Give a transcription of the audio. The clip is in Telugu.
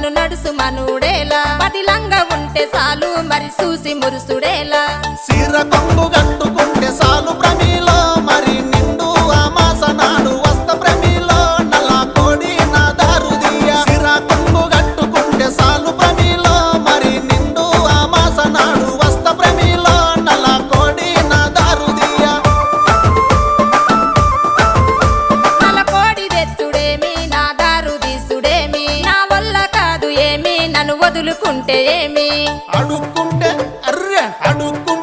నన్ను నడుసు మనుడేలా పదిలంగా ఉంటే చాలు మరి చూసి మురుసుడేలా సిర కొంగు కట్టుకుంటే సాలు ప్రమిలో మరి నిండు అమాస నాడు వస్త ప్రమిలో నల్ల కోడి నా దారుదియ సిర కొంగు కట్టుకుంటే సాలు ప్రమిలో మరి నిండు అమాస నాడు వస్త ప్రమిలో నల్ల కోడి నా దారుదియ నల్ల కోడి తెచ్చుడేమి నా దారు తీసుడేమి నా వల్ల కాదు ఏమి నన్ను వదులుకుంటే ఏమి అడుక్కుంటే అర్రె అడుక్కుంటే